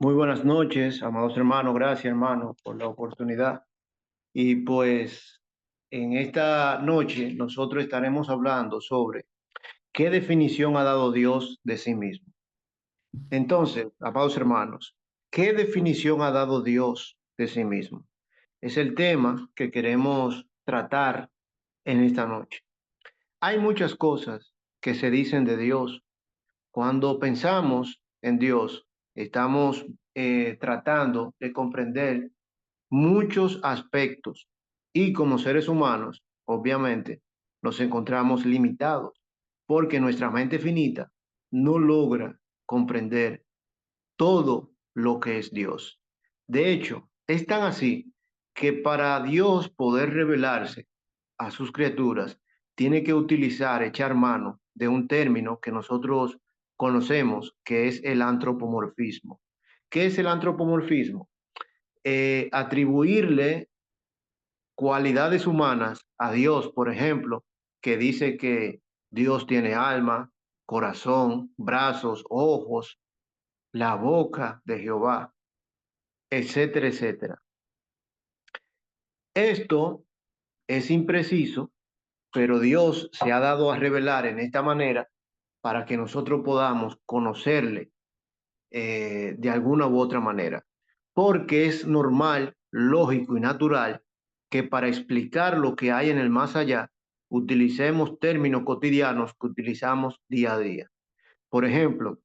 Muy buenas noches, amados hermanos. Gracias, hermano, por la oportunidad. Y pues en esta noche nosotros estaremos hablando sobre qué definición ha dado Dios de sí mismo. Entonces, amados hermanos, ¿qué definición ha dado Dios de sí mismo? Es el tema que queremos tratar en esta noche. Hay muchas cosas que se dicen de Dios. Cuando pensamos en Dios, estamos tratando de comprender muchos aspectos y como seres humanos, obviamente, nos encontramos limitados porque nuestra mente finita no logra comprender todo lo que es Dios. De hecho, es tan así que para Dios poder revelarse a sus criaturas, tiene que utilizar, echar mano de un término que nosotros conocemos, que es el antropomorfismo. ¿Qué es el antropomorfismo? Atribuirle cualidades humanas a Dios, por ejemplo, que dice que Dios tiene alma, corazón, brazos, ojos, la boca de Jehová, etcétera, etcétera. Esto es impreciso, pero Dios se ha dado a revelar en esta manera para que nosotros podamos conocerle de alguna u otra manera. Porque es normal, lógico y natural que para explicar lo que hay en el más allá, utilicemos términos cotidianos que utilizamos día a día. Por ejemplo,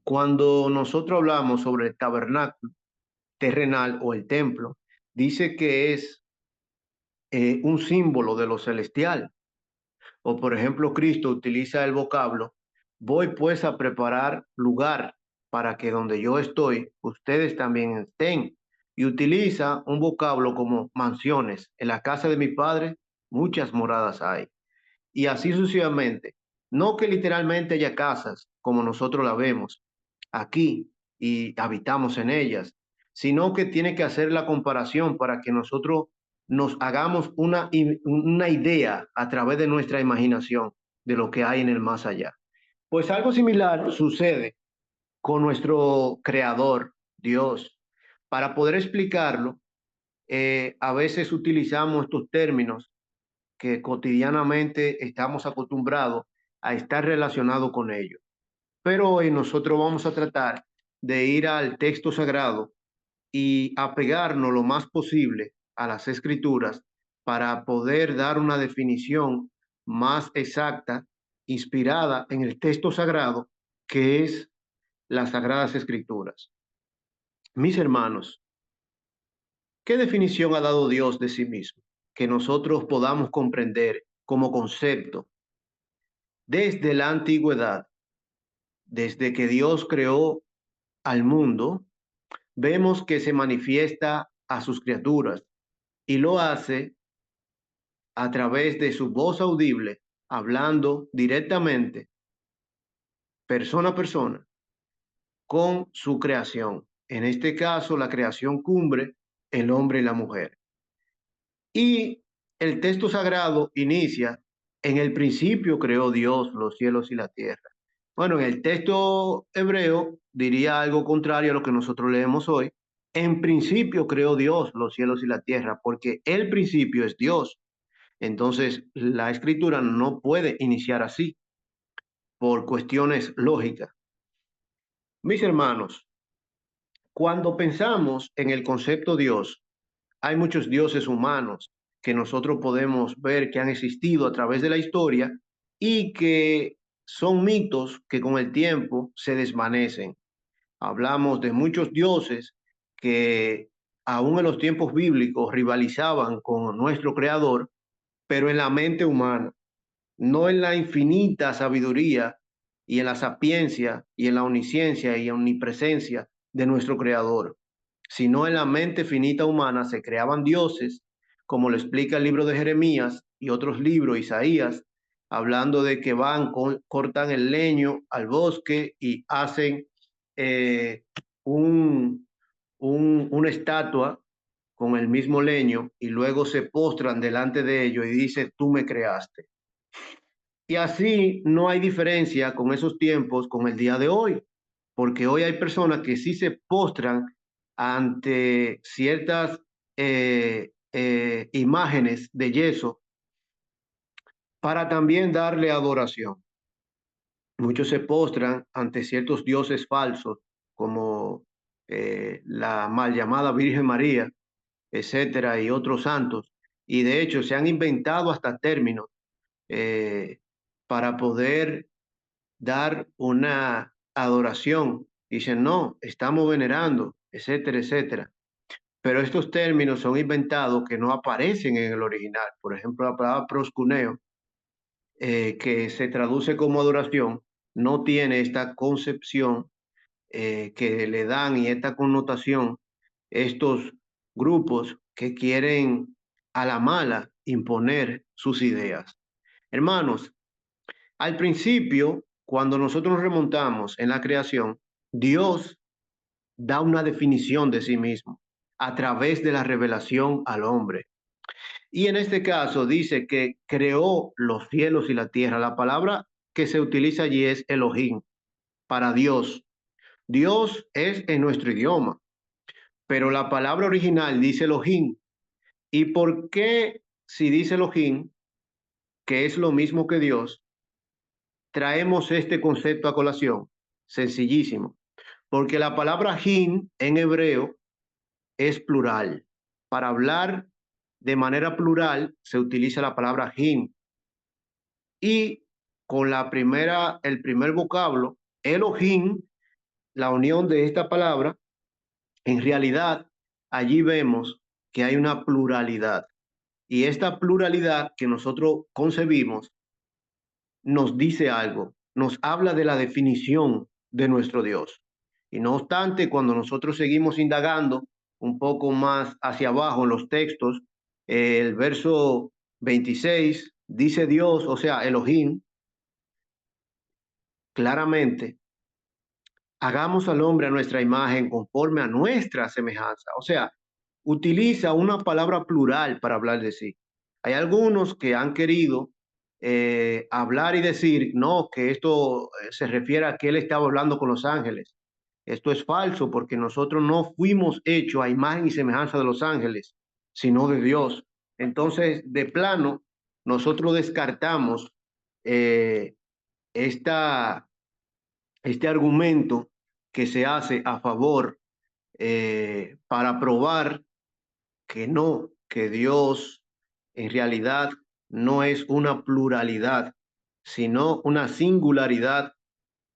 cuando nosotros hablamos sobre el tabernáculo terrenal o el templo, dice que es un símbolo de lo celestial. O por ejemplo, Cristo utiliza el vocablo, voy pues a preparar lugar para que donde yo estoy, ustedes también estén. Y utiliza un vocablo como mansiones. En la casa de mi padre, muchas moradas hay. Y así sucesivamente. No que literalmente haya casas como nosotros la vemos aquí y habitamos en ellas, sino que tiene que hacer la comparación para que nosotros nos hagamos una idea a través de nuestra imaginación de lo que hay en el más allá. Pues algo similar sucede con nuestro creador, Dios. Para poder explicarlo, a veces utilizamos estos términos que cotidianamente estamos acostumbrados a estar relacionados con ellos. Pero hoy nosotros vamos a tratar de ir al texto sagrado y apegarnos lo más posible a las escrituras para poder dar una definición más exacta, inspirada en el texto sagrado, que es las sagradas escrituras. Mis hermanos, ¿qué definición ha dado Dios de sí mismo? Que nosotros podamos comprender como concepto desde la antigüedad, desde que Dios creó al mundo, vemos que se manifiesta a sus criaturas y lo hace a través de su voz audible, hablando directamente, persona a persona, con su creación. En este caso, la creación cumbre, el hombre y la mujer. Y el texto sagrado inicia, en el principio creó Dios los cielos y la tierra. Bueno, en el texto hebreo diría algo contrario a lo que nosotros leemos hoy. En principio creó Dios los cielos y la tierra, porque el principio es Dios. Entonces, la escritura no puede iniciar así por cuestiones lógicas. Mis hermanos, cuando pensamos en el concepto Dios, hay muchos dioses humanos que nosotros podemos ver que han existido a través de la historia y que son mitos que con el tiempo se desvanecen. Hablamos de muchos dioses que aún en los tiempos bíblicos rivalizaban con nuestro creador, pero en la mente humana, no en la infinita sabiduría y en la sapiencia y en la omnisciencia y omnipresencia de nuestro creador, sino en la mente finita humana se creaban dioses, como lo explica el libro de Jeremías y otros libros, Isaías, hablando de que van, cortan el leño al bosque y hacen eh, un, una estatua con el mismo leño y luego se postran delante de ellos y dice, tú me creaste. Y así no hay diferencia con esos tiempos con el día de hoy. porque hoy hay personas que sí se postran ante ciertas imágenes de yeso para también darle adoración. Muchos se postran ante ciertos dioses falsos, como la mal llamada Virgen María, etcétera, y otros santos. Y de hecho se han inventado hasta términos eh, para poder dar una adoración. Dicen, no, estamos venerando, etcétera, etcétera. Pero estos términos son inventados que no aparecen en el original. Por ejemplo, la palabra proscuneo, que se traduce como adoración, no tiene esta concepción que le dan y esta connotación estos grupos que quieren a la mala imponer sus ideas. Hermanos, al principio, cuando nosotros nos remontamos en la creación, Dios da una definición de sí mismo a través de la revelación al hombre. Y en este caso dice que creó los cielos y la tierra. La palabra que se utiliza allí es Elohim, para Dios. Dios es en nuestro idioma, pero la palabra original dice Elohim. ¿Y por qué si dice Elohim, que es lo mismo que Dios, traemos este concepto a colación? Sencillísimo, porque la palabra hin en hebreo es plural. Para hablar de manera plural se utiliza la palabra hin. Y con el primer vocablo, Elohim, la unión de esta palabra, en realidad allí vemos que hay una pluralidad. Y esta pluralidad que nosotros concebimos nos dice algo, nos habla de la definición de nuestro Dios. Y no obstante, cuando nosotros seguimos indagando un poco más hacia abajo en los textos, el verso 26 dice Dios, o sea, Elohim, claramente, hagamos al hombre a nuestra imagen conforme a nuestra semejanza. O sea, utiliza una palabra plural para hablar de sí. Hay algunos que han querido hablar y decir, no, que esto se refiere a que él estaba hablando con los ángeles. Esto es falso porque nosotros no fuimos hechos a imagen y semejanza de los ángeles, sino de Dios. Entonces, de plano, nosotros descartamos eh, esta, este argumento que se hace a favor para probar que no, que Dios en realidad no es una pluralidad, sino una singularidad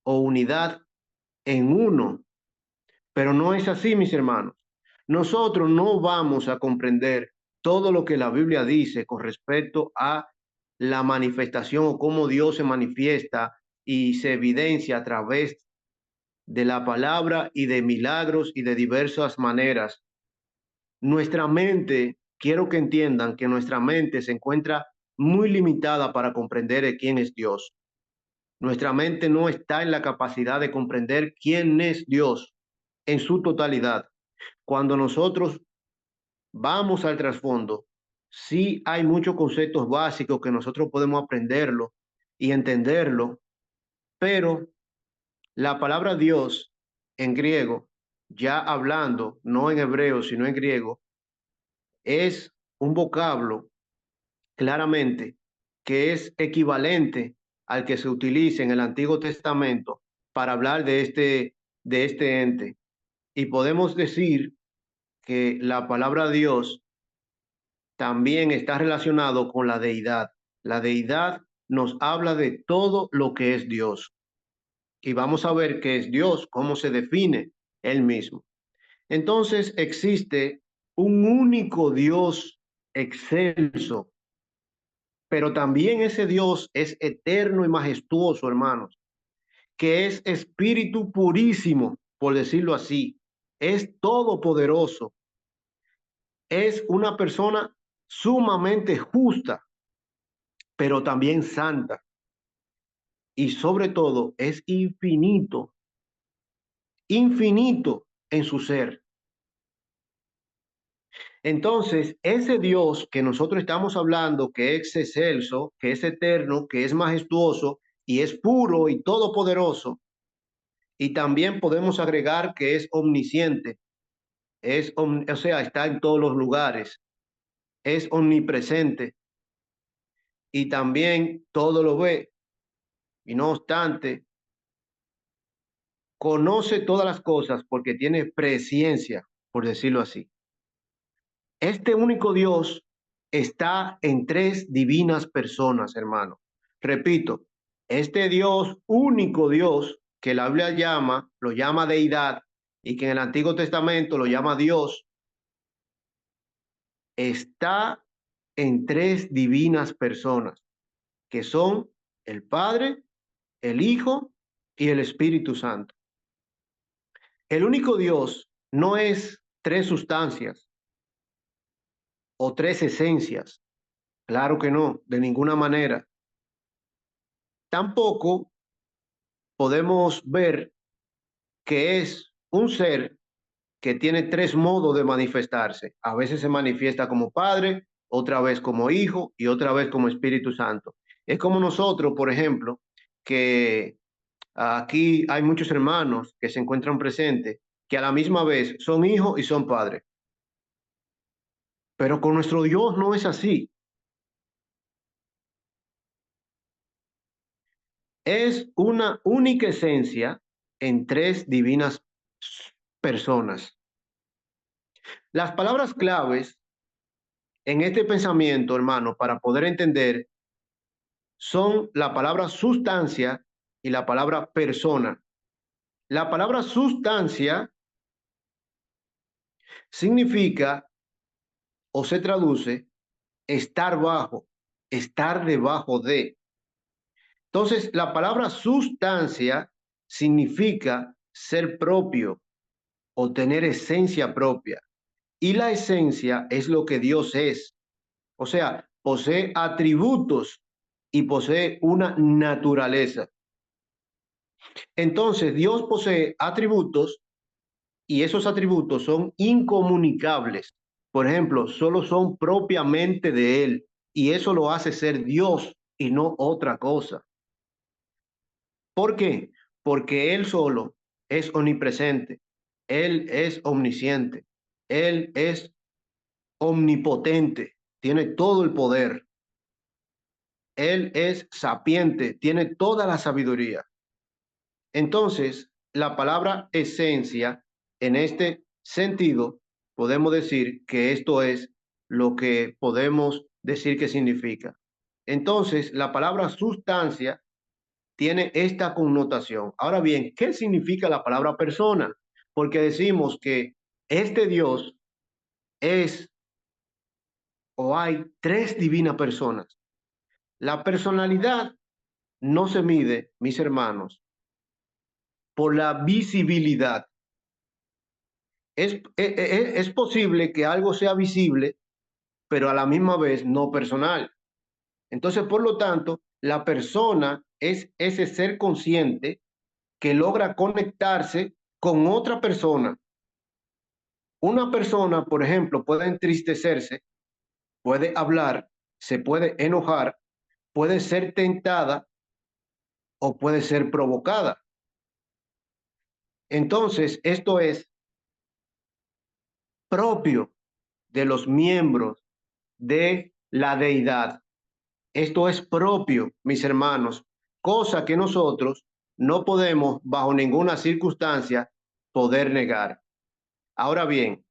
o unidad en uno. Pero no es así, mis hermanos. Nosotros no vamos a comprender todo lo que la Biblia dice con respecto a la manifestación o cómo Dios se manifiesta y se evidencia a través de la palabra y de milagros y de diversas maneras. Nuestra mente, quiero que entiendan que nuestra mente se encuentra muy limitada para comprender quién es Dios. Nuestra mente no está en la capacidad de comprender quién es Dios en su totalidad. Cuando nosotros vamos al trasfondo, sí hay muchos conceptos básicos que nosotros podemos aprenderlo y entenderlo, pero la palabra Dios en griego, ya hablando, no en hebreo, sino en griego, es un vocablo claramente que es equivalente al que se utiliza en el Antiguo Testamento para hablar de este ente. Y podemos decir que la palabra Dios también está relacionado con la deidad. La deidad nos habla de todo lo que es Dios. Y vamos a ver qué es Dios, cómo se define él mismo. Entonces existe un único Dios excelso, pero también ese Dios es eterno y majestuoso, hermanos, que es espíritu purísimo, por decirlo así, es todopoderoso, es una persona sumamente justa, pero también santa, y sobre todo es infinito, infinito en su ser. Entonces, ese Dios que nosotros estamos hablando, que es excelso, que es eterno, que es majestuoso y es puro y todopoderoso, Y también podemos agregar que es omnisciente, o sea, está en todos los lugares, es omnipresente y también todo lo ve. Y no obstante, conoce todas las cosas porque tiene presciencia, por decirlo así. Este único Dios está en tres divinas personas, hermano. Repito, este Dios, único Dios, que la Biblia llama, lo llama deidad y que en el Antiguo Testamento lo llama Dios, está en tres divinas personas, que son el Padre, el Hijo y el Espíritu Santo. El único Dios no es tres sustancias o tres esencias. Claro que no, de ninguna manera. Tampoco podemos ver que es un ser que tiene tres modos de manifestarse. A veces se manifiesta como Padre, otra vez como Hijo y otra vez como Espíritu Santo. Es como nosotros, por ejemplo, que aquí hay muchos hermanos que se encuentran presentes que a la misma vez son hijos y son padres. Pero con nuestro Dios no es así. Es una única esencia en tres divinas personas. Las palabras claves en este pensamiento, hermano, para poder entender, son la palabra sustancia y la palabra persona. La palabra sustancia significa o se traduce estar bajo, estar debajo de. Entonces, la palabra sustancia significa ser propio o tener esencia propia. Y la esencia es lo que Dios es. O sea, posee atributos y posee una naturaleza. Entonces, Dios posee atributos y esos atributos son incomunicables. Por ejemplo, solo son propiamente de Él y eso lo hace ser Dios y no otra cosa. ¿Por qué? Porque Él solo es omnipresente, Él es omnisciente, Él es omnipotente, tiene todo el poder, Él es sapiente, tiene toda la sabiduría. Entonces, la palabra esencia, en este sentido, podemos decir que esto es lo que podemos decir que significa. Entonces, la palabra sustancia tiene esta connotación. Ahora bien, ¿qué significa la palabra persona? Porque decimos que este Dios es o hay tres divinas personas. La personalidad no se mide, mis hermanos, por la visibilidad. Es posible que algo sea visible, pero a la misma vez no personal. Entonces, por lo tanto, la persona es ese ser consciente que logra conectarse con otra persona. Una persona, por ejemplo, puede entristecerse, puede hablar, se puede enojar, puede ser tentada o puede ser provocada. Entonces, esto es propio de los miembros de la deidad. Esto es propio, mis hermanos, cosa que nosotros no podemos bajo ninguna circunstancia poder negar. Ahora bien,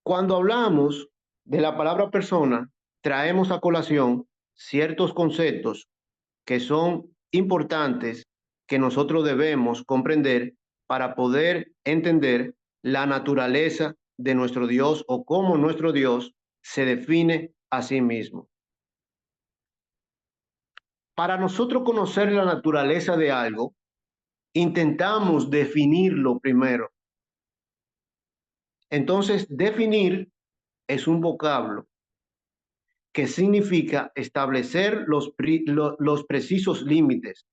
cuando hablamos de la palabra persona, traemos a colación ciertos conceptos que son importantes que nosotros debemos comprender para poder entender la naturaleza de nuestro Dios o cómo nuestro Dios se define a sí mismo. Para nosotros conocer la naturaleza de algo, intentamos definirlo primero. Entonces, definir es un vocablo que significa establecer los precisos límites.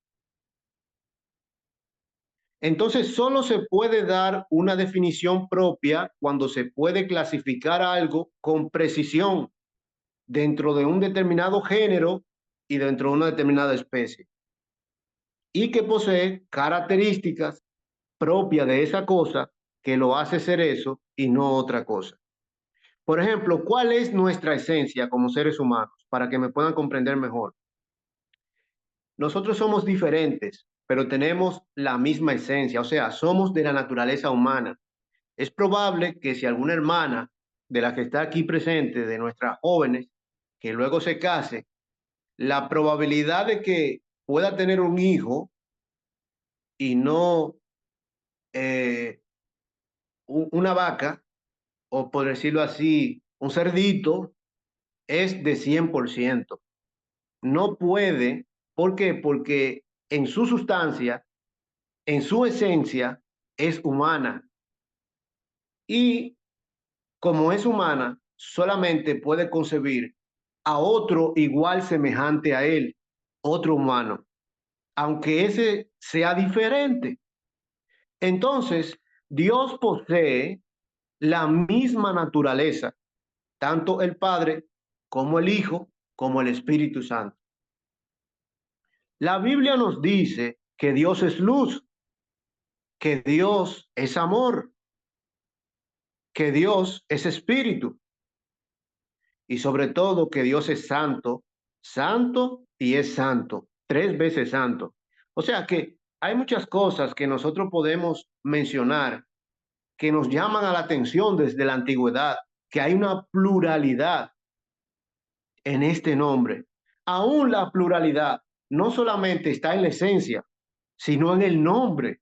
Entonces, solo se puede dar una definición propia cuando se puede clasificar algo con precisión dentro de un determinado género y dentro de una determinada especie. y que posee características propias de esa cosa que lo hace ser eso y no otra cosa. Por ejemplo, ¿cuál es nuestra esencia como seres humanos? Para que me puedan comprender mejor. Nosotros somos diferentes, pero tenemos la misma esencia, o sea, somos de la naturaleza humana. Es probable que si alguna hermana de la que está aquí presente, de nuestras jóvenes, que luego se case, la probabilidad de que pueda tener un hijo y no eh, una vaca, o por decirlo así, un cerdito, es de 100%. No puede, ¿por qué? Porque en su sustancia, en su esencia, es humana. Y como es humana, solamente puede concebir a otro igual semejante a él, otro humano, aunque ese sea diferente. Entonces, Dios posee la misma naturaleza, tanto el Padre como el Hijo, como el Espíritu Santo. La Biblia nos dice que Dios es luz, que Dios es amor, que Dios es espíritu y sobre todo que Dios es santo, santo y es santo, tres veces santo. O sea que hay muchas cosas que nosotros podemos mencionar que nos llaman a la atención desde la antigüedad, que hay una pluralidad en este nombre. Aún la pluralidad no solamente está en la esencia, sino en el nombre.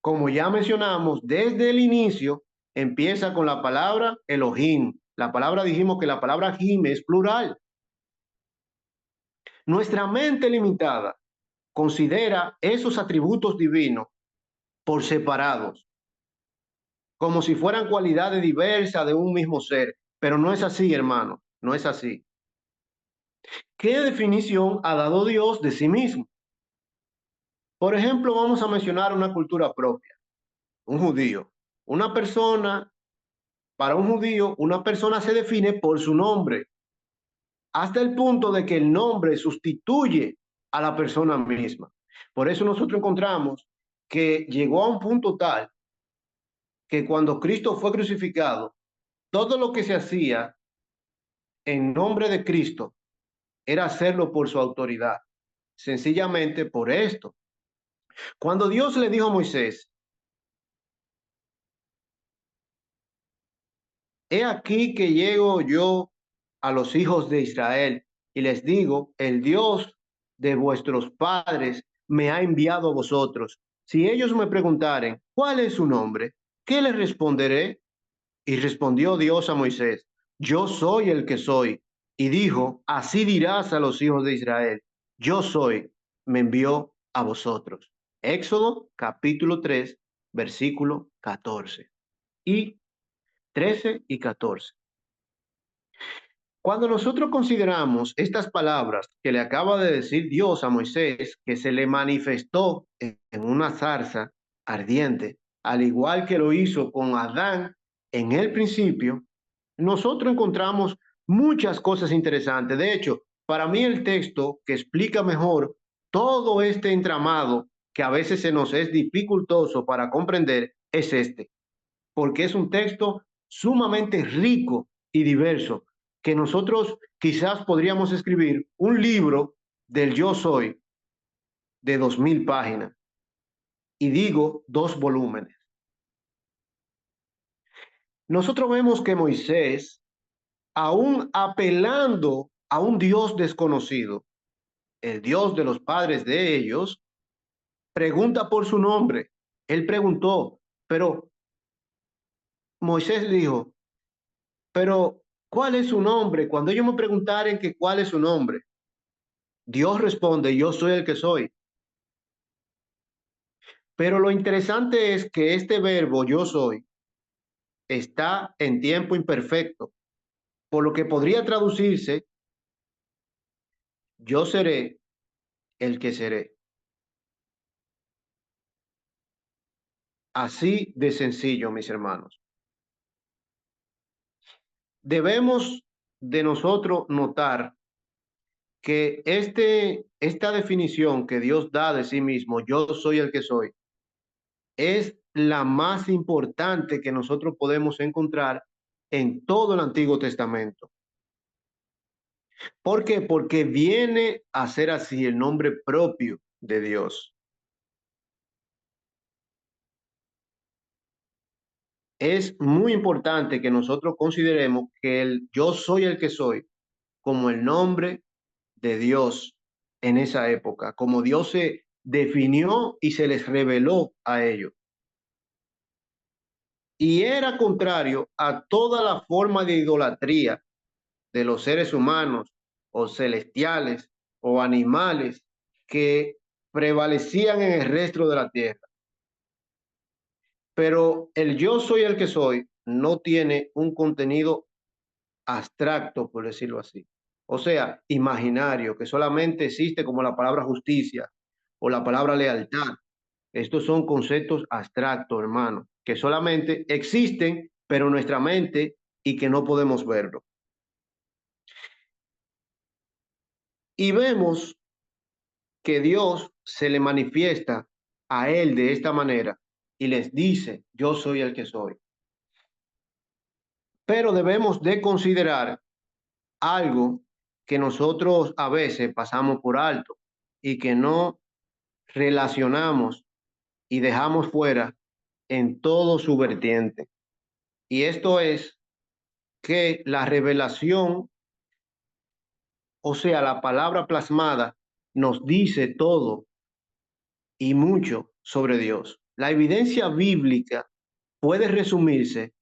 Como ya mencionamos, desde el inicio empieza con la palabra Elohim. La palabra, dijimos que la palabra Jim es plural. Nuestra mente limitada considera esos atributos divinos por separados, como si fueran cualidades diversas de un mismo ser. Pero no es así, hermano, no es así. ¿Qué definición ha dado Dios de sí mismo? Por ejemplo, vamos a mencionar una cultura propia, un judío. Una persona, para un judío, una persona se define por su nombre, hasta el punto de que el nombre sustituye a la persona misma. Por eso nosotros encontramos que llegó a un punto tal que cuando Cristo fue crucificado, todo lo que se hacía en nombre de Cristo era hacerlo por su autoridad, sencillamente por esto. Cuando Dios le dijo a Moisés, he aquí que llego yo a los hijos de Israel y les digo, el Dios de vuestros padres me ha enviado a vosotros. Si ellos me preguntaren, ¿cuál es su nombre? ¿Qué les responderé? Y respondió Dios a Moisés, yo soy el que soy. Y dijo, así dirás a los hijos de Israel, yo soy, me envió a vosotros. Éxodo capítulo 3, versículo 14 y 13 y 14. Cuando nosotros consideramos estas palabras que le acaba de decir Dios a Moisés, que se le manifestó en una zarza ardiente, al igual que lo hizo con Adán en el principio, nosotros encontramos muchas cosas interesantes. De hecho, para mí el texto que explica mejor todo este entramado que a veces se nos es dificultoso para comprender es este, porque es un texto sumamente rico y diverso, que nosotros quizás podríamos escribir un libro del yo soy de 2000 páginas, y digo 2 volúmenes. Nosotros vemos que Moisés, aún apelando a un Dios desconocido, el Dios de los padres de ellos, pregunta por su nombre. Él preguntó, pero Moisés dijo, pero ¿cuál es su nombre? Cuando ellos me preguntaren que cuál es su nombre, Dios responde, yo soy el que soy. Pero lo interesante es que este verbo yo soy está en tiempo imperfecto, por lo que podría traducirse yo seré el que seré. Así de sencillo, mis hermanos. Debemos de nosotros notar que esta definición que Dios da de sí mismo, yo soy el que soy, es la más importante que nosotros podemos encontrar en todo el Antiguo Testamento. ¿Por qué? Porque viene a ser así el nombre propio de Dios. Es muy importante que nosotros consideremos que el yo soy el que soy como el nombre de Dios en esa época, como Dios se definió y se les reveló a ellos. Y era contrario a toda la forma de idolatría de los seres humanos o celestiales o animales que prevalecían en el resto de la tierra. Pero el yo soy el que soy no tiene un contenido abstracto, por decirlo así. O sea, imaginario, que solamente existe como la palabra justicia o la palabra lealtad. Estos son conceptos abstractos, hermano, que solamente existen, pero en nuestra mente y que no podemos verlo. Y vemos que Dios se le manifiesta a él de esta manera y les dice, yo soy el que soy. Pero debemos de considerar algo que nosotros a veces pasamos por alto y que no relacionamos y dejamos fuera en todo su vertiente. Y esto es que la revelación, o sea, la palabra plasmada, nos dice todo y mucho sobre Dios. La evidencia bíblica puede resumirse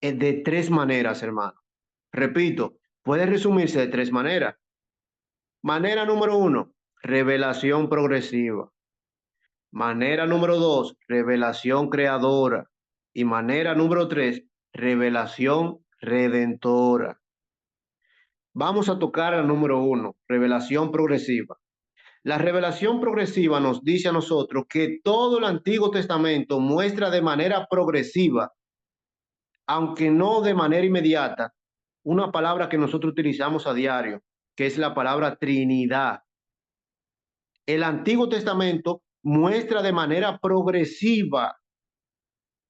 de tres maneras, hermano. Repito, puede resumirse de tres maneras. Manera número uno, revelación progresiva. Manera número dos, revelación creadora. Y manera número tres, revelación redentora. Vamos a tocar al número uno, revelación progresiva. La revelación progresiva nos dice a nosotros que todo el Antiguo Testamento muestra de manera progresiva, aunque no de manera inmediata, una palabra que nosotros utilizamos a diario, que es la palabra Trinidad. El Antiguo Testamento muestra de manera progresiva,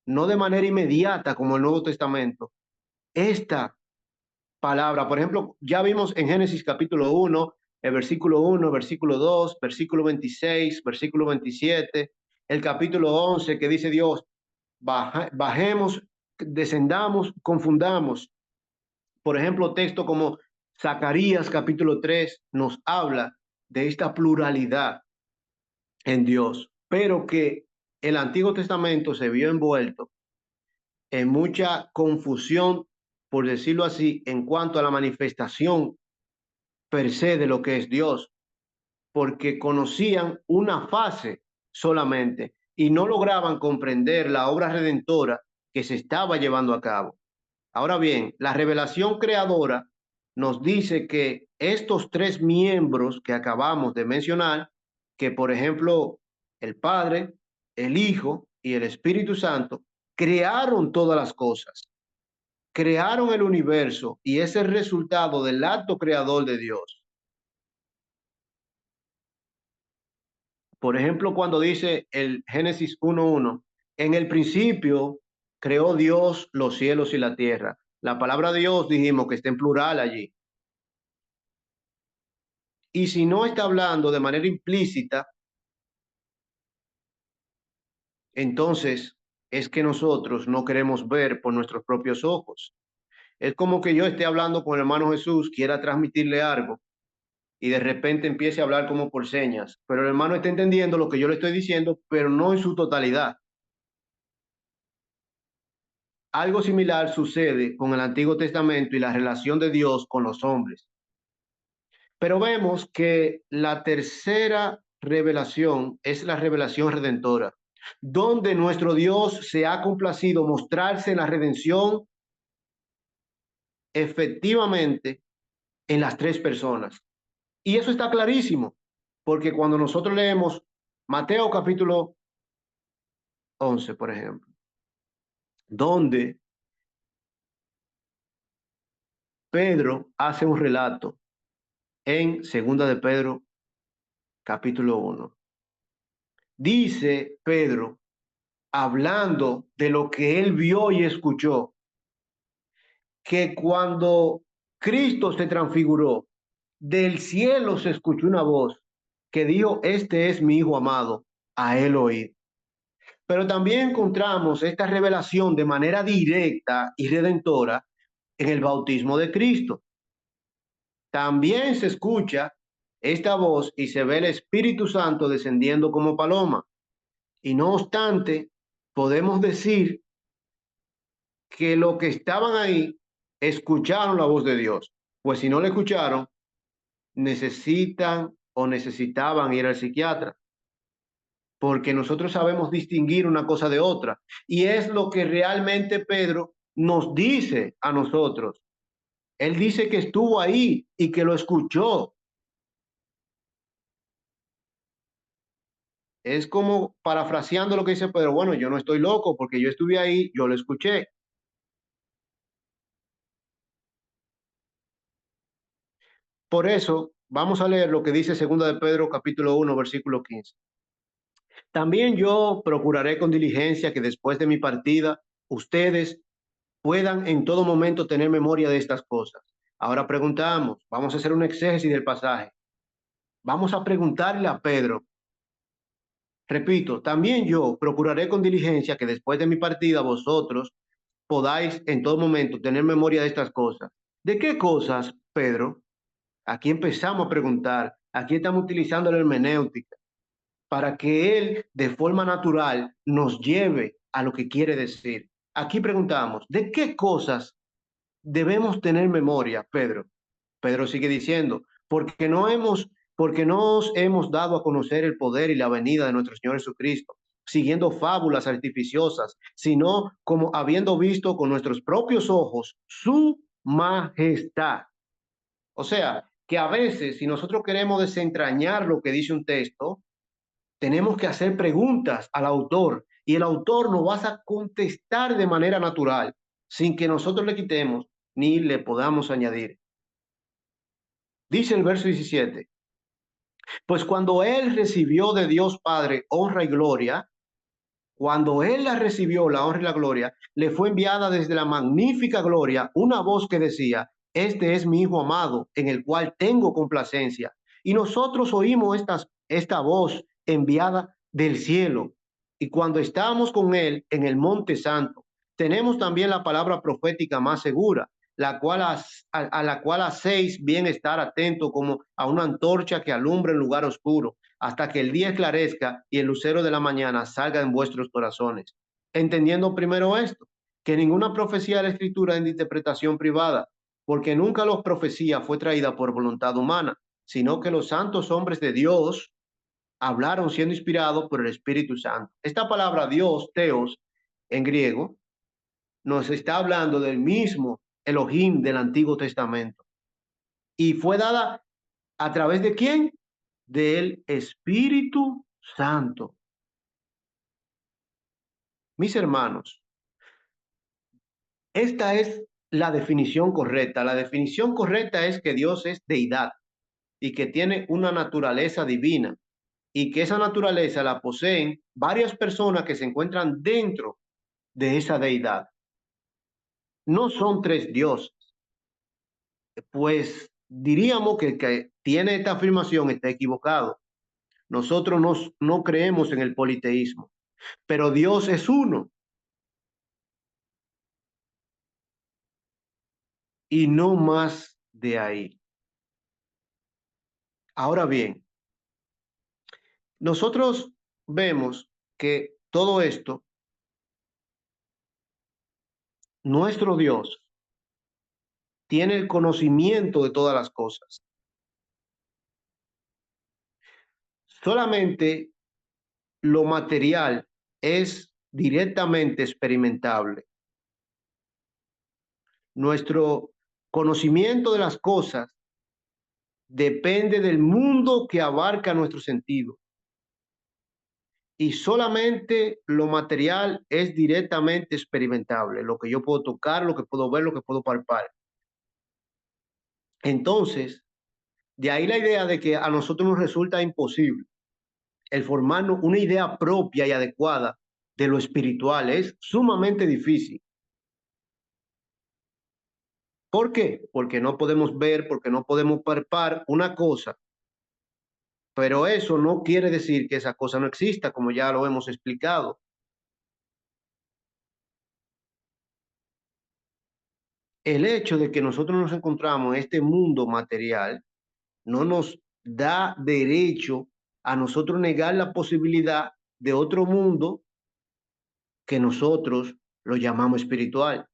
no de manera inmediata como el Nuevo Testamento, esta palabra. Por ejemplo, ya vimos en Génesis capítulo 1, el versículo 1, versículo 2, versículo 26, versículo 27, el capítulo 11 que dice Dios, bajemos, descendamos, confundamos. Por ejemplo, texto como Zacarías capítulo 3 nos habla de esta pluralidad en Dios, pero que el Antiguo Testamento se vio envuelto en mucha confusión, por decirlo así, en cuanto a la manifestación per se de lo que es Dios, porque conocían una fase solamente y no lograban comprender la obra redentora que se estaba llevando a cabo. Ahora bien, la revelación creadora nos dice que estos tres miembros que acabamos de mencionar, que por ejemplo el Padre, el Hijo y el Espíritu Santo, crearon todas las cosas, crearon el universo y es el resultado del acto creador de Dios. Por ejemplo, cuando dice el Génesis 1:1, en el principio creó Dios los cielos y la tierra. La palabra Dios dijimos que está en plural allí. Y si no está hablando de manera implícita, entonces es que nosotros no queremos ver por nuestros propios ojos. Es como que yo esté hablando con el hermano Jesús, quiera transmitirle algo y de repente empiece a hablar como por señas, pero el hermano está entendiendo lo que yo le estoy diciendo, pero no en su totalidad. Algo similar sucede con el Antiguo Testamento y la relación de Dios con los hombres. Pero vemos que la tercera revelación es la revelación redentora, donde nuestro Dios se ha complacido mostrarse en la redención efectivamente en las tres personas. Y eso está clarísimo, porque cuando nosotros leemos Mateo capítulo 11, por ejemplo, donde Pedro hace un relato en Segunda de Pedro, capítulo 1. Dice Pedro, hablando de lo que él vio y escuchó, que cuando Cristo se transfiguró, del cielo se escuchó una voz que dijo, este es mi Hijo amado, a él oíd. Pero también encontramos esta revelación de manera directa y redentora en el bautismo de Cristo. También se escucha esta voz y se ve el Espíritu Santo descendiendo como paloma. Y no obstante, podemos decir que los que estaban ahí escucharon la voz de Dios. Pues si no la escucharon, necesitan o necesitaban ir al psiquiatra, porque nosotros sabemos distinguir una cosa de otra. Y es lo que realmente Pedro nos dice a nosotros. Él dice que estuvo ahí y que lo escuchó. Es como parafraseando lo que dice Pedro, bueno, yo no estoy loco porque yo estuve ahí, yo lo escuché. Por eso, vamos a leer lo que dice Segunda de Pedro, capítulo 1, versículo 15. También yo procuraré con diligencia que después de mi partida, ustedes puedan en todo momento tener memoria de estas cosas. Ahora preguntamos, vamos a hacer un exégesis del pasaje. Vamos a preguntarle a Pedro, repito, también yo procuraré con diligencia que después de mi partida vosotros podáis en todo momento tener memoria de estas cosas. ¿De qué cosas, Pedro? Aquí empezamos a preguntar, aquí estamos utilizando la hermenéutica para que él de forma natural nos lleve a lo que quiere decir. Aquí preguntamos, ¿de qué cosas debemos tener memoria, Pedro? Pedro sigue diciendo, porque nos hemos dado a conocer el poder y la venida de nuestro Señor Jesucristo, siguiendo fábulas artificiosas, sino como habiendo visto con nuestros propios ojos su majestad. O sea, que a veces si nosotros queremos desentrañar lo que dice un texto, tenemos que hacer preguntas al autor y el autor nos va a contestar de manera natural, sin que nosotros le quitemos ni le podamos añadir. Dice el verso 17, pues cuando él recibió de Dios Padre honra y gloria, cuando él la recibió, la honra y la gloria, le fue enviada desde la magnífica gloria una voz que decía, este es mi Hijo amado, en el cual tengo complacencia. Y nosotros oímos esta voz enviada del cielo. Y cuando estábamos con él en el Monte Santo, tenemos también la palabra profética más segura, la cual a la cual hacéis bien estar atento como a una antorcha que alumbra en lugar oscuro hasta que el día esclarezca y el lucero de la mañana salga en vuestros corazones. Entendiendo primero esto, que ninguna profecía de la Escritura es de interpretación privada, porque nunca la profecía fue traída por voluntad humana, sino que los santos hombres de Dios hablaron siendo inspirados por el Espíritu Santo. Esta palabra Dios, teos, en griego, nos está hablando del mismo Elohim del Antiguo Testamento. Y fue dada a través de quién? Del Espíritu Santo. Mis hermanos, esta es la definición correcta. La definición correcta es que Dios es deidad y que tiene una naturaleza divina y que esa naturaleza la poseen varias personas que se encuentran dentro de esa deidad. No son tres dioses, pues diríamos que el que tiene esta afirmación está equivocado. Nosotros no creemos en el politeísmo, pero Dios es uno y no más de ahí. Ahora bien, nosotros vemos que todo esto, nuestro Dios, tiene el conocimiento de todas las cosas. Solamente lo material es directamente experimentable. Nuestro conocimiento de las cosas depende del mundo que abarca nuestro sentido. Y solamente lo material es directamente experimentable, lo que yo puedo tocar, lo que puedo ver, lo que puedo palpar. Entonces, De ahí la idea de que a nosotros nos resulta imposible el formarnos una idea propia y adecuada de lo espiritual. Es sumamente difícil. ¿Por qué? Porque no podemos ver, porque no podemos palpar una cosa, pero eso no quiere decir que esa cosa no exista, como ya lo hemos explicado. El hecho de que nosotros nos encontramos en este mundo material no nos da derecho a nosotros negar la posibilidad de otro mundo que nosotros lo llamamos espiritual.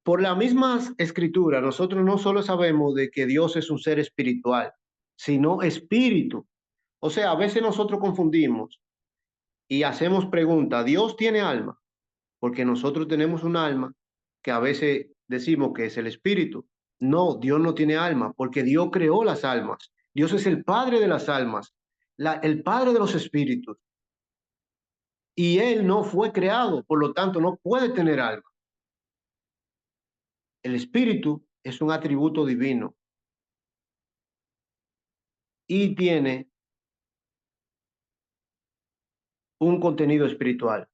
Por la misma escritura, nosotros no solo sabemos de que Dios es un ser espiritual, sino espíritu. O sea, a veces nosotros confundimos y hacemos preguntas, ¿Dios tiene alma? Porque nosotros tenemos un alma que a veces decimos que es el espíritu. No, Dios no tiene alma, porque Dios creó las almas. Dios es el padre de las almas, el padre de los espíritus. Y Él no fue creado, por lo tanto no puede tener alma. El espíritu es un atributo divino y tiene un contenido espiritual.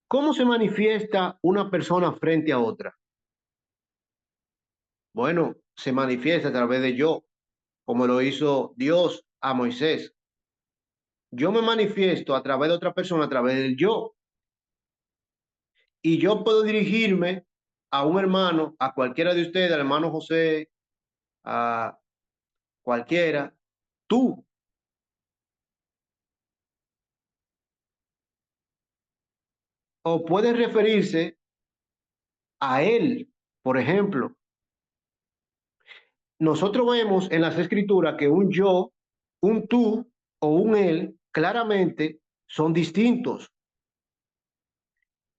¿Cómo se manifiesta una persona frente a otra? Bueno, se manifiesta a través de yo, como lo hizo Dios a Moisés. Yo me manifiesto a través de otra persona, a través del yo, y yo puedo dirigirme a un hermano, a cualquiera de ustedes, al hermano José, a cualquiera, tú, o puede referirse a él. Por ejemplo, nosotros vemos en las escrituras que un yo, un tú o un él claramente son distintos,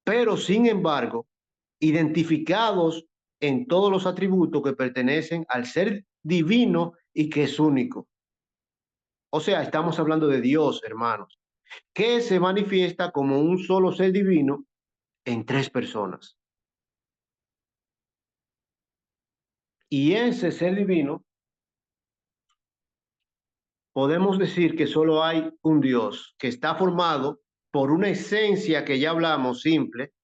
pero sin embargo, identificados en todos los atributos que pertenecen al ser divino y que es único. O sea, estamos hablando de Dios, hermanos, que se manifiesta como un solo ser divino en tres personas. Y ese ser divino, podemos decir que solo hay un Dios que está formado por una esencia que ya hablamos simple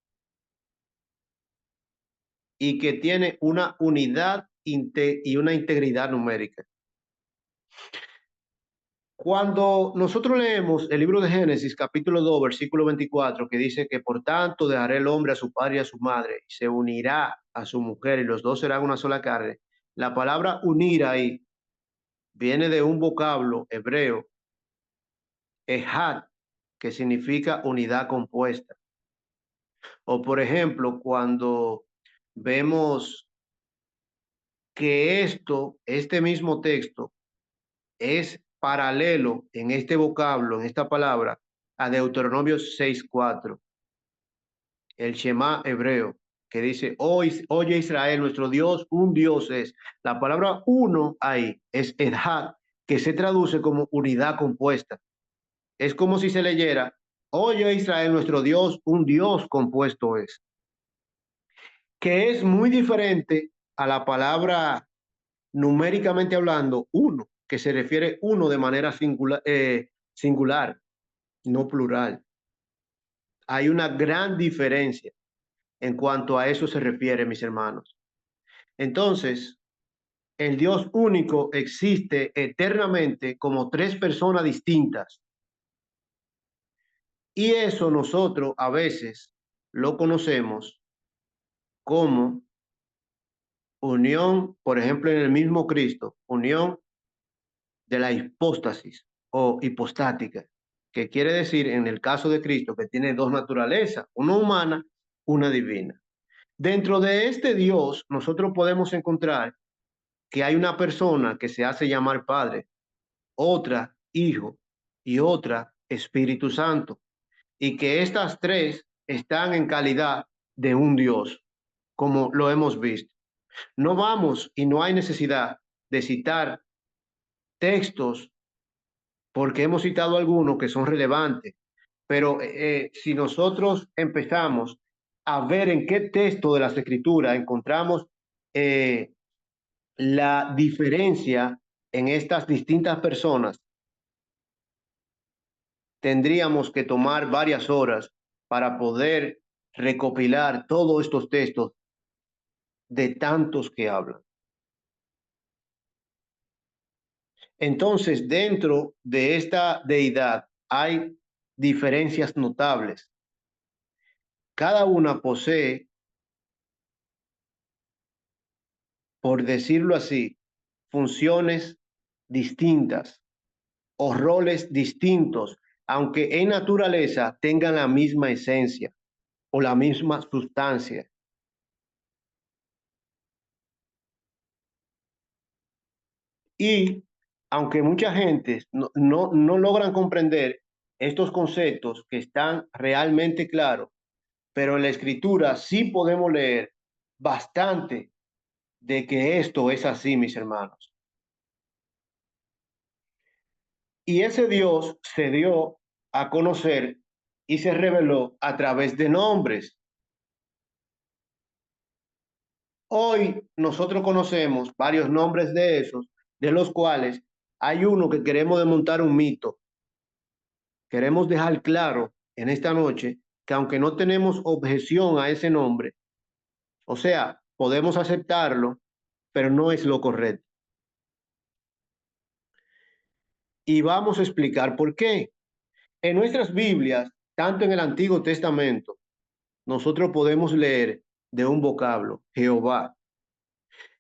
y que tiene una unidad y una integridad numérica. Cuando nosotros leemos el libro de Génesis, capítulo 2, versículo 24, que dice que por tanto dejará el hombre a su padre y a su madre, y se unirá a su mujer, y los dos serán una sola carne, la palabra unir ahí viene de un vocablo hebreo, ehad, que significa unidad compuesta. O por ejemplo, cuando vemos que este mismo texto, es paralelo en este vocablo, en esta palabra, a Deuteronomio 6:4, el Shema hebreo, que dice, oye Israel, nuestro Dios, un Dios es. La palabra uno ahí es Edad, que se traduce como unidad compuesta. Es como si se leyera, oye Israel, nuestro Dios, un Dios compuesto es. Que es muy diferente a la palabra numéricamente hablando, uno, que se refiere uno de manera singular, no plural. Hay una gran diferencia en cuanto a eso se refiere, mis hermanos. Entonces, el Dios único existe eternamente como tres personas distintas. Y eso nosotros a veces lo conocemos como unión, por ejemplo, en el mismo Cristo, unión de la hipóstasis o hipostática, que quiere decir en el caso de Cristo que tiene dos naturalezas, una humana, una divina. Dentro de este Dios, nosotros podemos encontrar que hay una persona que se hace llamar Padre, otra Hijo y otra Espíritu Santo, y que estas tres están en calidad de un Dios, como lo hemos visto. No vamos y no hay necesidad de citar textos porque hemos citado algunos que son relevantes, pero si nosotros empezamos a ver en qué texto de las Escrituras encontramos la diferencia en estas distintas personas, tendríamos que tomar varias horas para poder recopilar todos estos textos de tantos que hablan. Entonces, dentro de esta deidad hay diferencias notables. Cada una posee, por decirlo así, funciones distintas o roles distintos, aunque en naturaleza tengan la misma esencia o la misma sustancia. Y aunque mucha gente no logran comprender estos conceptos que están realmente claros, pero en la escritura sí podemos leer bastante de que esto es así, mis hermanos. Y ese Dios se dio a conocer y se reveló a través de nombres. Hoy nosotros conocemos varios nombres de esos, de los cuales hay uno que queremos desmontar un mito. Queremos dejar claro en esta noche que aunque no tenemos objeción a ese nombre, o sea, podemos aceptarlo, pero no es lo correcto. Y vamos a explicar por qué. En nuestras Biblias, tanto en el Antiguo Testamento, nosotros podemos leer de un vocablo, Jehová.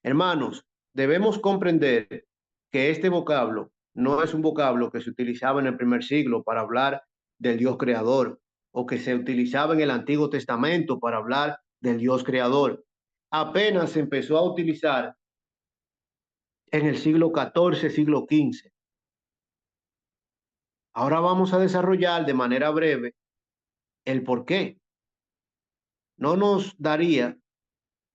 Hermanos, debemos comprender que este vocablo no es un vocablo que se utilizaba en el primer siglo para hablar del Dios creador o que se utilizaba en el Antiguo Testamento para hablar del Dios creador. Apenas se empezó a utilizar en el siglo XIV, siglo XV. Ahora vamos a desarrollar de manera breve el por qué. No nos daría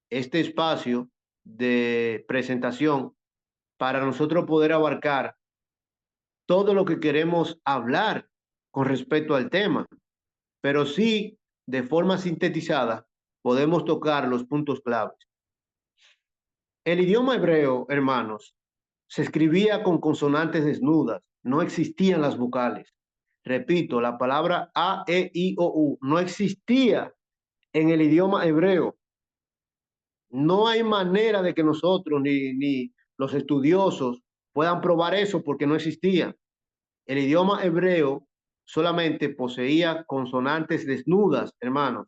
este espacio de presentación para nosotros poder abarcar todo lo que queremos hablar con respecto al tema, pero sí, de forma sintetizada, podemos tocar los puntos claves. El idioma hebreo, hermanos, se escribía con consonantes desnudas, no existían las vocales. Repito, la palabra A, E, I, O, U no existía en el idioma hebreo. No hay manera de que nosotros ni los estudiosos puedan probar eso porque no existía. El idioma hebreo solamente poseía consonantes desnudas, hermanos,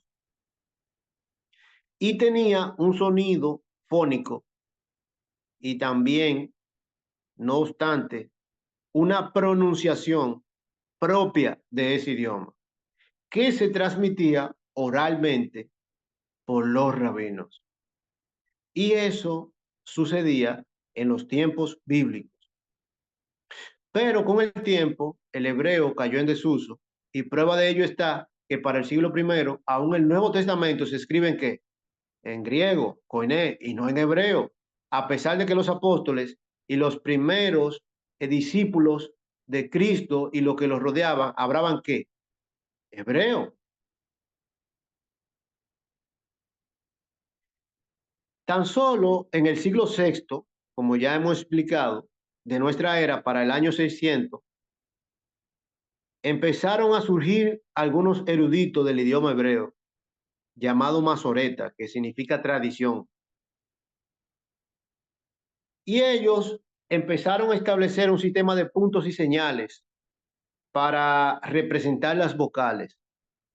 y tenía un sonido fónico y también, no obstante, una pronunciación propia de ese idioma, que se transmitía oralmente por los rabinos. Y eso sucedía en los tiempos bíblicos. Pero con el tiempo, el hebreo cayó en desuso y prueba de ello está que para el siglo primero, aún el Nuevo Testamento se escribe en qué? En griego, koiné, y no en hebreo, a pesar de que los apóstoles y los primeros discípulos de Cristo y lo que los rodeaban hablaban qué? Hebreo. Tan solo en el siglo sexto, como ya hemos explicado, de nuestra era para el año 600, empezaron a surgir algunos eruditos del idioma hebreo, llamado masoreta, que significa tradición. Y ellos empezaron a establecer un sistema de puntos y señales para representar las vocales.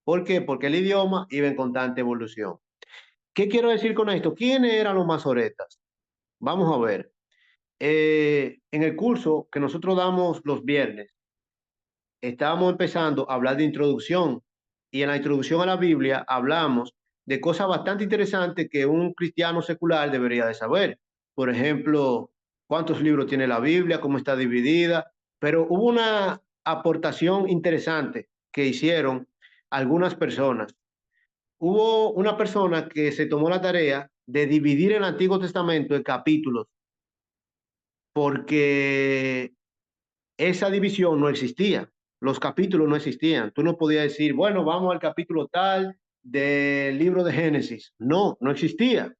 ¿Por qué? Porque el idioma iba en constante evolución. ¿Qué quiero decir con esto? ¿Quiénes eran los masoretas? Vamos a ver. En el curso que nosotros damos los viernes, estábamos empezando a hablar de introducción y en la introducción a la Biblia hablamos de cosas bastante interesantes que un cristiano secular debería de saber. Por ejemplo, cuántos libros tiene la Biblia, cómo está dividida, pero hubo una aportación interesante que hicieron algunas personas. Hubo una persona que se tomó la tarea de dividir el Antiguo Testamento en capítulos porque esa división no existía. Los capítulos no existían. Tú no podías decir, bueno, vamos al capítulo tal del libro de Génesis. No, no existía.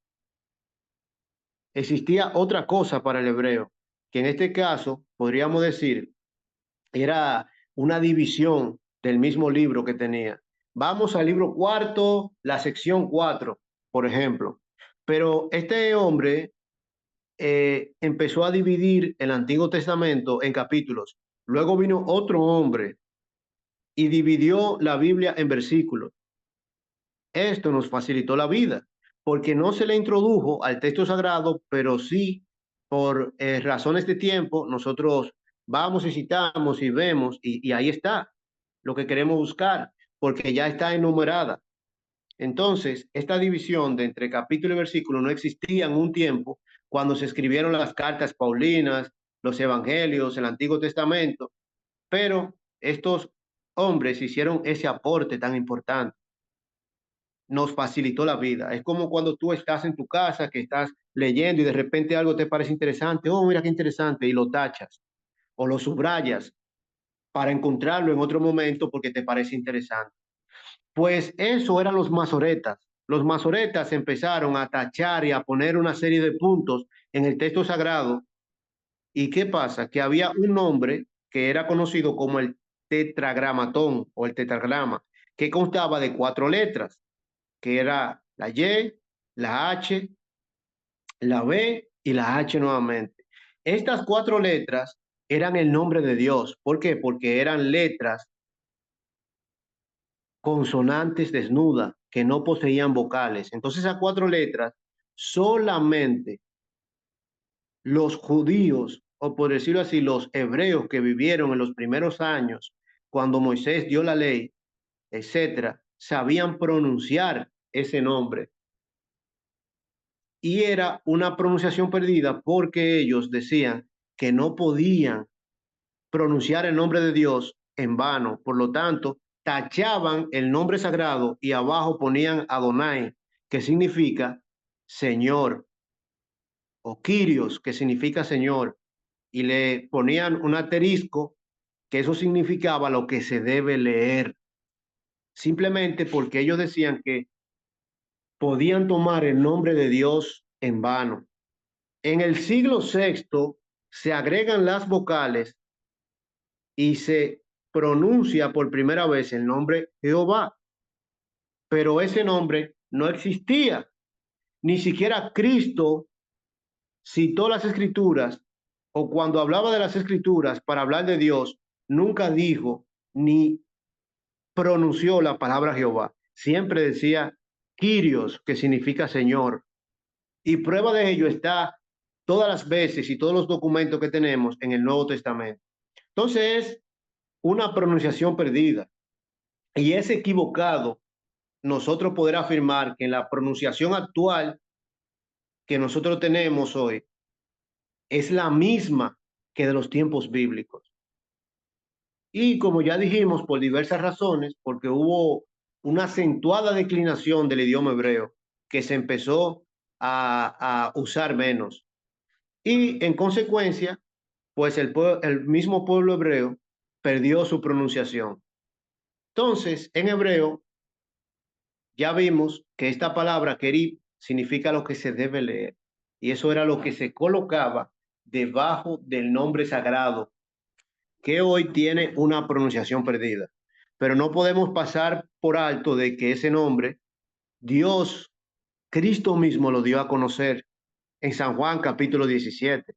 Existía otra cosa para el hebreo, que en este caso podríamos decir era una división del mismo libro que tenía. Vamos al libro cuarto, la sección 4, por ejemplo. Pero este hombre empezó a dividir el Antiguo Testamento en capítulos. Luego vino otro hombre y dividió la Biblia en versículos. Esto nos facilitó la vida, porque no se le introdujo al texto sagrado, pero sí, por razones de tiempo, nosotros vamos y citamos y vemos, y ahí está lo que queremos buscar, porque ya está enumerada. Entonces, esta división de entre capítulo y versículo no existía en un tiempo cuando se escribieron las cartas paulinas, los evangelios, el Antiguo Testamento, pero estos hombres hicieron ese aporte tan importante, nos facilitó la vida. Es como cuando tú estás en tu casa, que estás leyendo y de repente algo te parece interesante. Oh, mira qué interesante, y lo tachas o lo subrayas para encontrarlo en otro momento porque te parece interesante. Pues eso eran los masoretas. Los masoretas empezaron a tachar y a poner una serie de puntos en el texto sagrado. ¿Y qué pasa? Que había un nombre que era conocido como el tetragramatón o el tetragrama, que constaba de 4 letras, que era la Y, la H, la B y la H nuevamente. Estas 4 letras eran el nombre de Dios. ¿Por qué? Porque eran letras consonantes desnudas que no poseían vocales. Entonces, esas 4 letras solamente los judíos, o por decirlo así, los hebreos que vivieron en los primeros años, cuando Moisés dio la ley, etcétera, sabían pronunciar ese nombre. Y era una pronunciación perdida porque ellos decían que no podían pronunciar el nombre de Dios en vano. Por lo tanto, tachaban el nombre sagrado y abajo ponían Adonai, que significa Señor, o Kyrios, que significa Señor, y le ponían un asterisco, que eso significaba lo que se debe leer, simplemente porque ellos decían que podían tomar el nombre de Dios en vano. En el siglo sexto se agregan las vocales y se pronuncia por primera vez el nombre Jehová, pero ese nombre no existía. Ni siquiera Cristo citó las escrituras o cuando hablaba de las escrituras para hablar de Dios, nunca dijo ni pronunció la palabra Jehová. Siempre decía Kyrios, que significa Señor. Y prueba de ello está todas las veces y todos los documentos que tenemos en el Nuevo Testamento. Entonces es una pronunciación perdida y es equivocado nosotros poder afirmar que la pronunciación actual que nosotros tenemos hoy es la misma que de los tiempos bíblicos. Y como ya dijimos, por diversas razones, porque hubo una acentuada declinación del idioma hebreo que se empezó a usar menos. Y en consecuencia, pues el mismo pueblo hebreo perdió su pronunciación. Entonces, en hebreo, ya vimos que esta palabra kerib significa lo que se debe leer. Y eso era lo que se colocaba debajo del nombre sagrado, que hoy tiene una pronunciación perdida. Pero no podemos pasar por alto de que ese nombre, Dios, Cristo mismo lo dio a conocer en San Juan capítulo 17.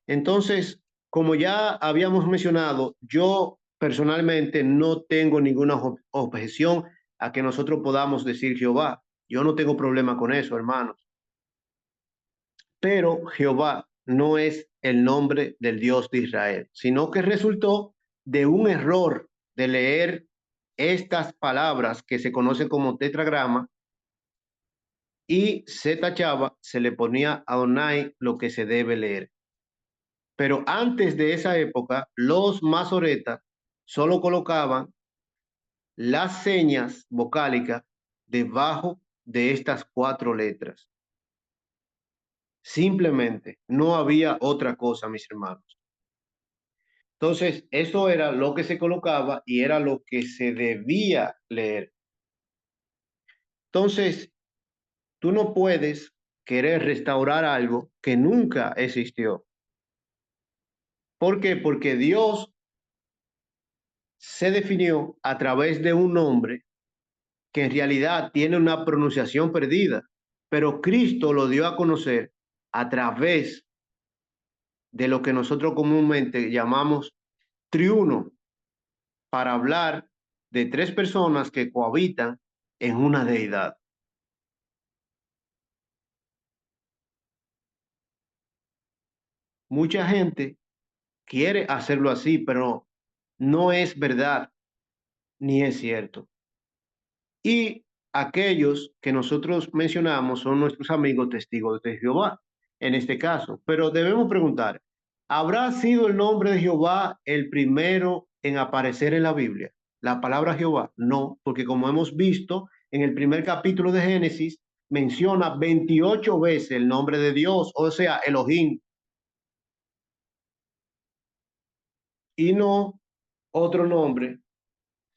Entonces, como ya habíamos mencionado, yo personalmente no tengo ninguna objeción a que nosotros podamos decir Jehová. Yo no tengo problema con eso, hermanos. Pero Jehová no es el nombre del Dios de Israel, sino que resultó de un error de leer estas palabras que se conocen como tetragrama y se tachaba, se le ponía a Adonai lo que se debe leer. Pero antes de esa época, los masoretas solo colocaban las señas vocálicas debajo de estas 4 letras. Simplemente no había otra cosa, mis hermanos. Entonces, eso era lo que se colocaba y era lo que se debía leer. Entonces, tú no puedes querer restaurar algo que nunca existió. ¿Por qué? Porque Dios se definió a través de un nombre que en realidad tiene una pronunciación perdida, pero Cristo lo dio a conocer a través de lo que nosotros comúnmente llamamos triuno, para hablar de tres personas que cohabitan en una deidad. Mucha gente quiere hacerlo así, pero no es verdad ni es cierto. Y aquellos que nosotros mencionamos son nuestros amigos testigos de Jehová, en este caso. Pero debemos preguntar, ¿habrá sido el nombre de Jehová el primero en aparecer en la Biblia? La palabra Jehová, no, porque como hemos visto en el primer capítulo de Génesis, menciona 28 veces el nombre de Dios, o sea, Elohim, y no otro nombre,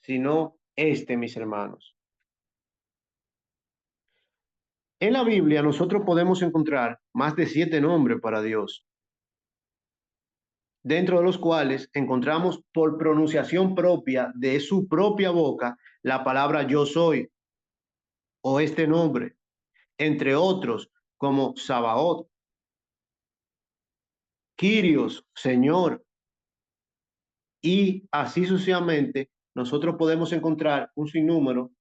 sino este, mis hermanos. En la Biblia nosotros podemos encontrar más de 7 nombres para Dios, dentro de los cuales encontramos por pronunciación propia de su propia boca la palabra yo soy o este nombre, entre otros como Sabaoth, Kyrios, Señor, y así sucesivamente. Nosotros podemos encontrar un sinnúmero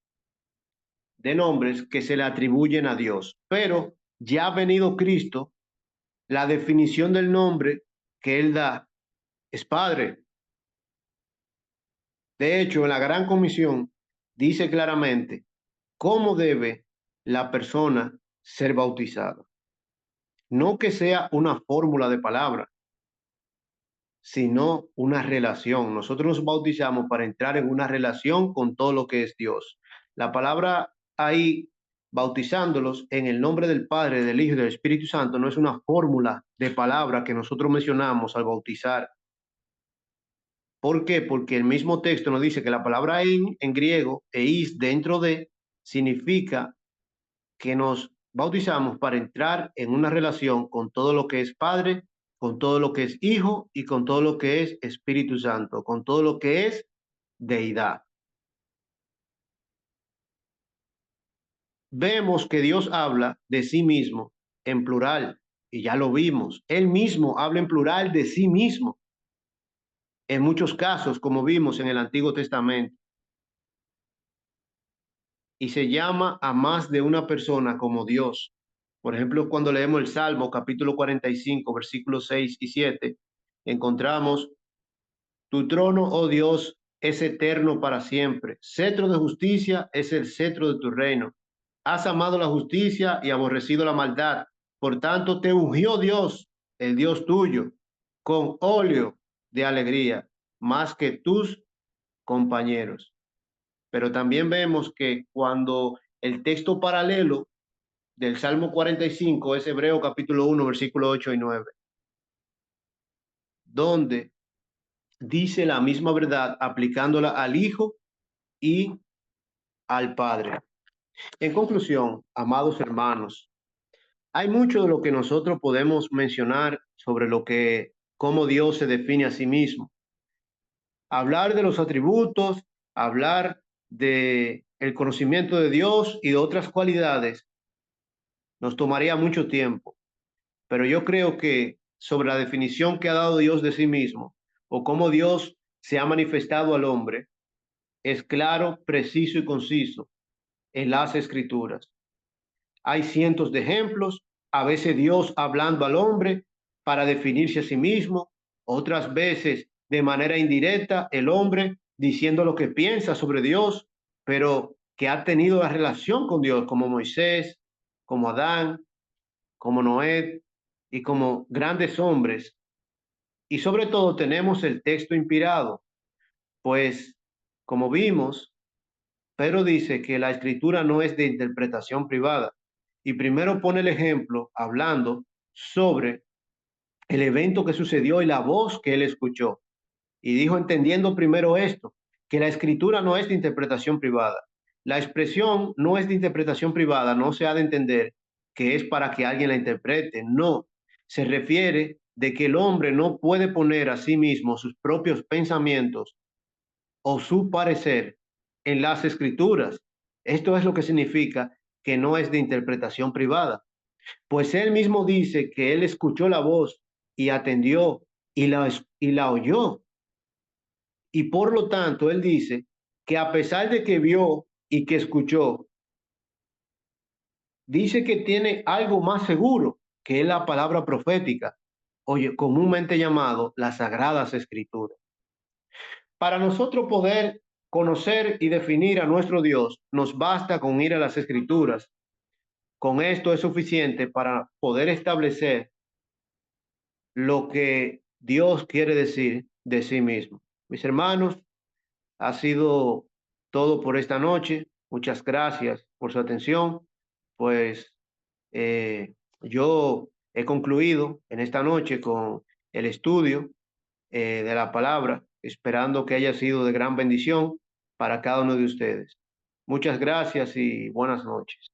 de nombres que se le atribuyen a Dios, pero ya ha venido Cristo, la definición del nombre que él da es Padre. De hecho, en la Gran Comisión dice claramente cómo debe la persona ser bautizada. No que sea una fórmula de palabra, sino una relación. Nosotros nos bautizamos para entrar en una relación con todo lo que es Dios. La palabra ahí, bautizándolos en el nombre del Padre, del Hijo y del Espíritu Santo, no es una fórmula de palabra que nosotros mencionamos al bautizar. ¿Por qué? Porque el mismo texto nos dice que la palabra en griego, eis, dentro de, significa que nos bautizamos para entrar en una relación con todo lo que es Padre, con todo lo que es Hijo y con todo lo que es Espíritu Santo, con todo lo que es deidad. Vemos que Dios habla de sí mismo en plural y ya lo vimos. Él mismo habla en plural de sí mismo en muchos casos, como vimos en el Antiguo Testamento. Y se llama a más de una persona como Dios. Por ejemplo, cuando leemos el Salmo capítulo 45, versículos 6 y 7, encontramos, tu trono, oh Dios, es eterno para siempre. Cetro de justicia es el cetro de tu reino. Has amado la justicia y aborrecido la maldad. Por tanto, te ungió Dios, el Dios tuyo, con óleo de alegría, más que tus compañeros. Pero también vemos que cuando el texto paralelo del Salmo 45 es Hebreo capítulo 1, versículo 8 y 9, donde dice la misma verdad aplicándola al Hijo y al Padre. En conclusión, amados hermanos, hay mucho de lo que nosotros podemos mencionar sobre lo que, cómo Dios se define a sí mismo. Hablar de los atributos, hablar de el conocimiento de Dios y de otras cualidades nos tomaría mucho tiempo, pero yo creo que sobre la definición que ha dado Dios de sí mismo o cómo Dios se ha manifestado al hombre, es claro, preciso y conciso en las escrituras. Hay cientos de ejemplos, a veces Dios hablando al hombre para definirse a sí mismo, otras veces de manera indirecta el hombre diciendo lo que piensa sobre Dios, pero que ha tenido la relación con Dios, como Moisés, como Adán, como Noé y como grandes hombres. Y sobre todo tenemos el texto inspirado, pues como vimos, Pedro dice que la escritura no es de interpretación privada. Y primero pone el ejemplo hablando sobre el evento que sucedió y la voz que él escuchó. Y dijo, entendiendo primero esto, que la escritura no es de interpretación privada. La expresión no es de interpretación privada, no se ha de entender que es para que alguien la interprete, no. Se refiere de que el hombre no puede poner a sí mismo sus propios pensamientos o su parecer en las escrituras. Esto es lo que significa que no es de interpretación privada, pues él mismo dice que él escuchó la voz y atendió y la oyó. Y por lo tanto, él dice que a pesar de que vio y que escuchó, dice que tiene algo más seguro, que es la palabra profética, oye, comúnmente llamado las sagradas escrituras. Para nosotros poder conocer y definir a nuestro Dios, nos basta con ir a las escrituras. Con esto es suficiente para poder establecer lo que Dios quiere decir de sí mismo. Mis hermanos, ha sido todo por esta noche. Muchas gracias por su atención. Pues yo he concluido en esta noche con el estudio de la palabra, esperando que haya sido de gran bendición para cada uno de ustedes. Muchas gracias y buenas noches.